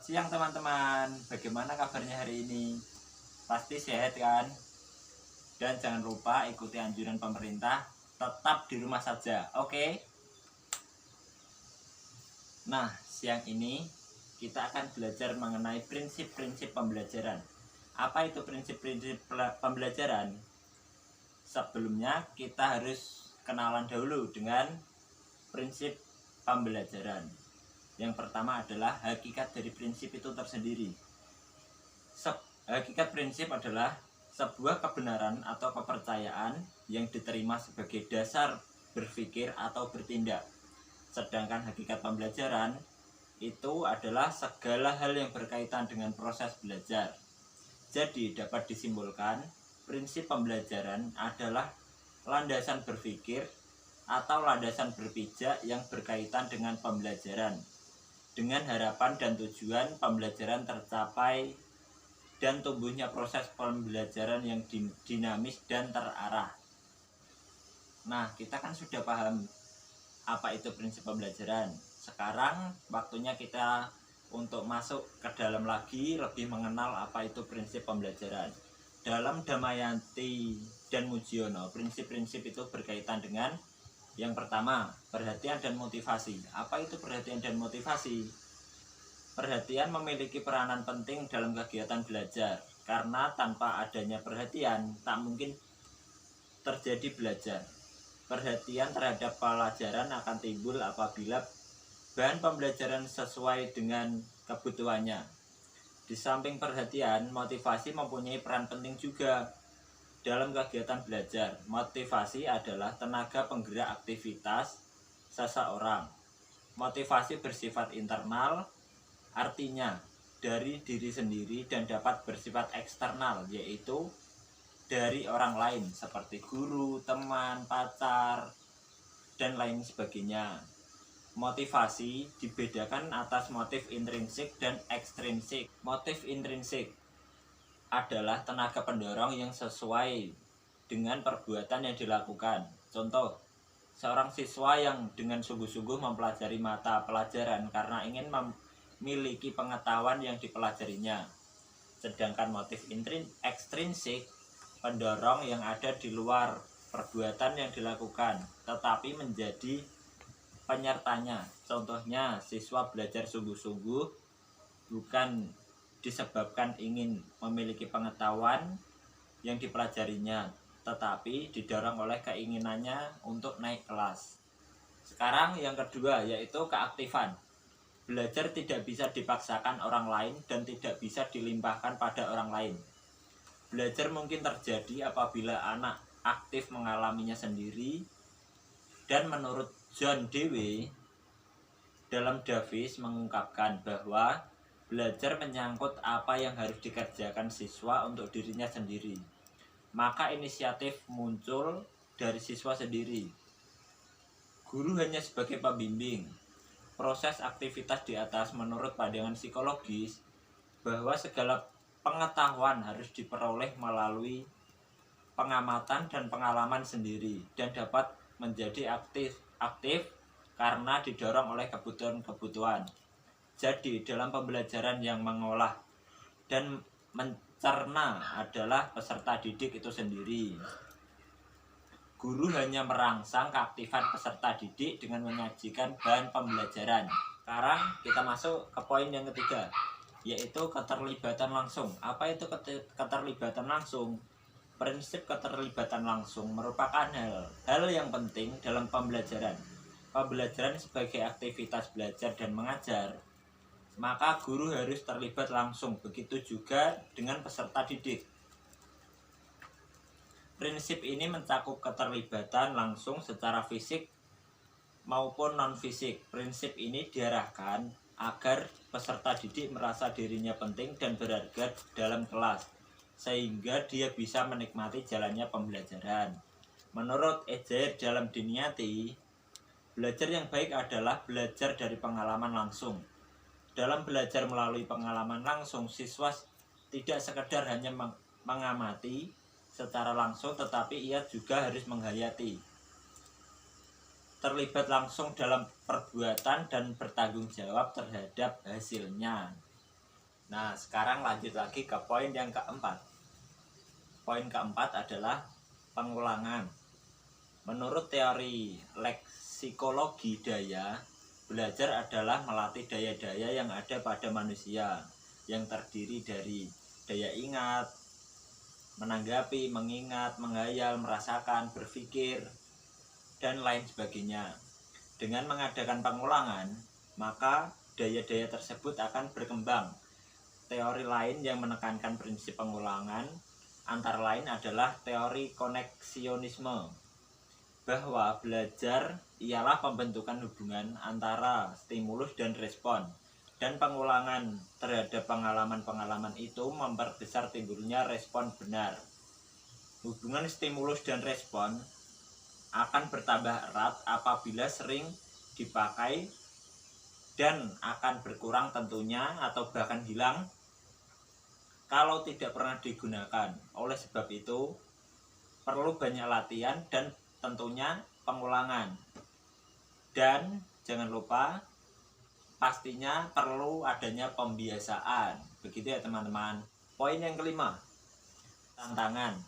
Siang teman-teman, bagaimana kabarnya hari ini? Pasti sehat kan? Dan jangan lupa ikuti anjuran pemerintah, tetap di rumah saja, oke? Nah, siang ini kita akan belajar mengenai prinsip-prinsip pembelajaran. Apa itu prinsip-prinsip pembelajaran? Sebelumnya kita harus kenalan dahulu dengan prinsip pembelajaran. Yang pertama adalah hakikat dari prinsip itu tersendiri. Hakikat prinsip adalah sebuah kebenaran atau kepercayaan yang diterima sebagai dasar berpikir atau bertindak. Sedangkan hakikat pembelajaran itu adalah segala hal yang berkaitan dengan proses belajar. Jadi dapat disimpulkan, prinsip pembelajaran adalah landasan berpikir atau landasan berpijak yang berkaitan dengan pembelajaran, dengan harapan dan tujuan pembelajaran tercapai dan tumbuhnya proses pembelajaran yang dinamis dan terarah. Nah, kita kan sudah paham apa itu prinsip pembelajaran. Sekarang waktunya kita untuk masuk ke dalam lagi, lebih mengenal apa itu prinsip pembelajaran. Dalam Damayanti dan Mujiono, prinsip-prinsip itu berkaitan dengan yang pertama, perhatian dan motivasi. Apa itu perhatian dan motivasi? Perhatian memiliki peranan penting dalam kegiatan belajar, karena tanpa adanya perhatian tak mungkin terjadi belajar. Perhatian terhadap pelajaran akan timbul apabila bahan pembelajaran sesuai dengan kebutuhannya. Di samping perhatian, motivasi mempunyai peran penting juga dalam kegiatan belajar. Motivasi adalah tenaga penggerak aktivitas seseorang. Motivasi bersifat internal, artinya dari diri sendiri, dan dapat bersifat eksternal, yaitu dari orang lain seperti guru, teman, pacar, dan lain sebagainya. Motivasi dibedakan atas motif intrinsik dan ekstrinsik. Motif intrinsik adalah tenaga pendorong yang sesuai dengan perbuatan yang dilakukan. Contoh, seorang siswa yang dengan sungguh-sungguh mempelajari mata pelajaran karena ingin memiliki pengetahuan yang dipelajarinya. Sedangkan motif ekstrinsik, pendorong yang ada di luar perbuatan yang dilakukan, tetapi menjadi penyertanya. Contohnya, siswa belajar sungguh-sungguh bukan disebabkan ingin memiliki pengetahuan yang dipelajarinya, tetapi didorong oleh keinginannya untuk naik kelas. Sekarang yang kedua, yaitu keaktifan. Belajar tidak bisa dipaksakan orang lain dan tidak bisa dilimpahkan pada orang lain. Belajar mungkin terjadi apabila anak aktif mengalaminya sendiri. Dan menurut John Dewey, dalam Davis mengungkapkan bahwa belajar menyangkut apa yang harus dikerjakan siswa untuk dirinya sendiri. Maka inisiatif muncul dari siswa sendiri. Guru hanya sebagai pembimbing. Proses aktivitas di atas menurut pandangan psikologis bahwa segala pengetahuan harus diperoleh melalui pengamatan dan pengalaman sendiri dan dapat menjadi aktif karena didorong oleh kebutuhan-kebutuhan. Jadi dalam pembelajaran yang mengolah dan mencerna adalah peserta didik itu sendiri. Guru hanya merangsang keaktifan peserta didik dengan menyajikan bahan pembelajaran. Sekarang kita masuk ke poin yang ketiga, yaitu keterlibatan langsung. Apa itu keterlibatan langsung? Prinsip keterlibatan langsung merupakan hal yang penting dalam pembelajaran. Pembelajaran sebagai aktivitas belajar dan mengajar, maka guru harus terlibat langsung. Begitu juga dengan peserta didik. Prinsip ini mencakup keterlibatan langsung secara fisik maupun non-fisik. Prinsip ini diarahkan agar peserta didik merasa dirinya penting dan berharga dalam kelas, sehingga dia bisa menikmati jalannya pembelajaran. Menurut Ejair dalam Diniyati, belajar yang baik adalah belajar dari pengalaman langsung. Dalam belajar melalui pengalaman langsung, siswa tidak sekedar hanya mengamati secara langsung, tetapi ia juga harus menghayati, terlibat langsung dalam perbuatan dan bertanggung jawab terhadap hasilnya. Nah, sekarang lanjut lagi ke poin yang keempat. Poin keempat adalah pengulangan. Menurut teori leksikologi daya, belajar adalah melatih daya-daya yang ada pada manusia, yang terdiri dari daya ingat, menanggapi, mengingat, menghayal, merasakan, berpikir, dan lain sebagainya. Dengan mengadakan pengulangan, maka daya-daya tersebut akan berkembang. Teori lain yang menekankan prinsip pengulangan antara lain adalah teori koneksionisme, bahwa belajar ialah pembentukan hubungan antara stimulus dan respon, dan pengulangan terhadap pengalaman-pengalaman itu memperbesar timbulnya respon benar. Hubungan stimulus dan respon akan bertambah erat apabila sering dipakai dan akan berkurang tentunya atau bahkan hilang kalau tidak pernah digunakan. Oleh sebab itu, perlu banyak latihan dan tentunya pengulangan. Dan jangan lupa, pastinya perlu adanya pembiasaan. Begitu ya teman-teman. Poin yang kelima, tantangan.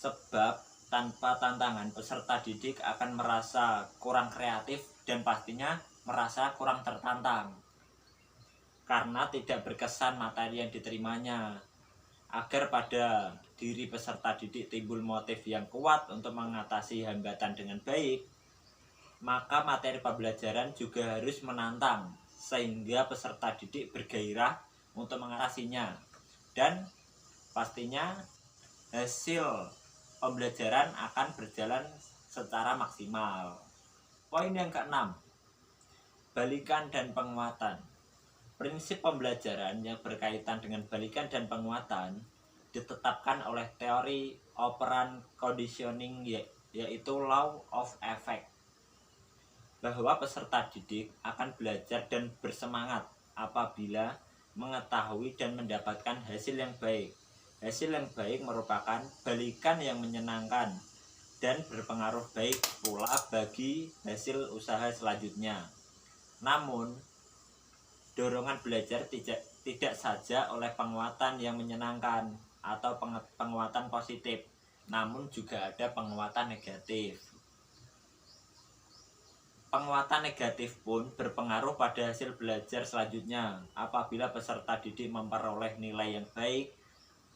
Sebab tanpa tantangan, peserta didik akan merasa kurang kreatif dan pastinya merasa kurang tertantang, karena tidak berkesan materi yang diterimanya. Agar pada diri peserta didik timbul motif yang kuat untuk mengatasi hambatan dengan baik, maka materi pembelajaran juga harus menantang, sehingga peserta didik bergairah untuk mengatasinya. Dan pastinya hasil pembelajaran akan berjalan secara maksimal. Poin yang keenam, balikan dan penguatan. Prinsip pembelajaran yang berkaitan dengan balikan dan penguatan ditetapkan oleh teori operant conditioning, yaitu law of effect, bahwa peserta didik akan belajar dan bersemangat apabila mengetahui dan mendapatkan hasil yang baik. Hasil yang baik merupakan balikan yang menyenangkan dan berpengaruh baik pula bagi hasil usaha selanjutnya. Namun, dorongan belajar tidak saja oleh penguatan yang menyenangkan atau penguatan positif, namun juga ada penguatan negatif. Penguatan negatif pun berpengaruh pada hasil belajar selanjutnya. Apabila peserta didik memperoleh nilai yang baik,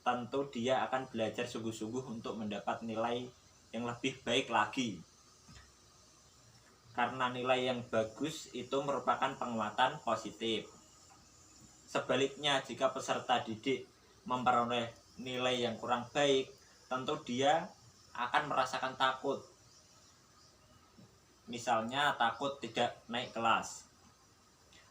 tentu dia akan belajar sungguh-sungguh untuk mendapat nilai yang lebih baik lagi. Karena nilai yang bagus itu merupakan penguatan positif. Sebaliknya, jika peserta didik memperoleh nilai yang kurang baik, tentu dia akan merasakan takut. Misalnya takut tidak naik kelas.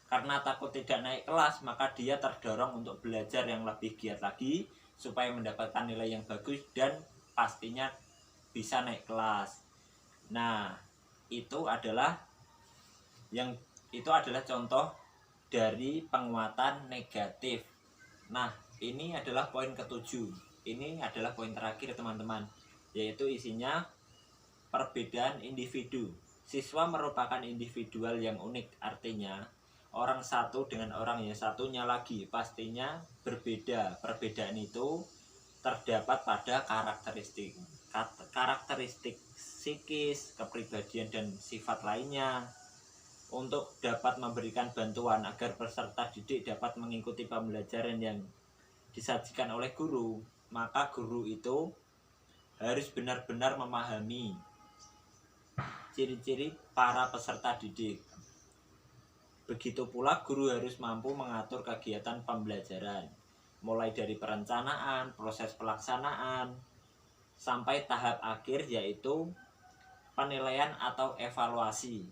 Karena takut tidak naik kelas, maka dia terdorong untuk belajar yang lebih giat lagi supaya mendapatkan nilai yang bagus dan pastinya bisa naik kelas. Nah, itu adalah contoh dari penguatan negatif. Nah, ini adalah poin ketujuh. Ini adalah poin terakhir teman-teman, yaitu isinya perbedaan individu. Siswa merupakan individual yang unik, artinya orang satu dengan orang yang satunya lagi pastinya berbeda. Perbedaan itu terdapat pada karakteristik psikis, kepribadian, dan sifat lainnya. Untuk dapat memberikan bantuan agar peserta didik dapat mengikuti pembelajaran yang disajikan oleh guru, maka guru itu harus benar-benar memahami ciri-ciri para peserta didik. Begitu pula guru harus mampu mengatur kegiatan pembelajaran, mulai dari perencanaan, proses pelaksanaan, sampai tahap akhir yaitu penilaian atau evaluasi,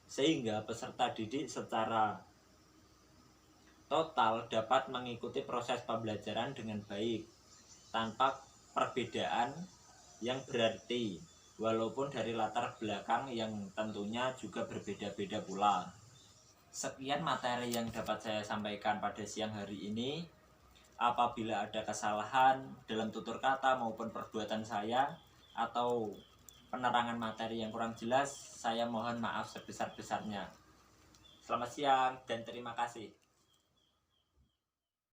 sehingga peserta didik secara total dapat mengikuti proses pembelajaran dengan baik tanpa perbedaan yang berarti, walaupun dari latar belakang yang tentunya juga berbeda-beda pula. Sekian materi yang dapat saya sampaikan pada siang hari ini. Apabila ada kesalahan dalam tutur kata maupun perbuatan saya atau penerangan materi yang kurang jelas, saya mohon maaf sebesar-besarnya. Selamat siang dan terima kasih.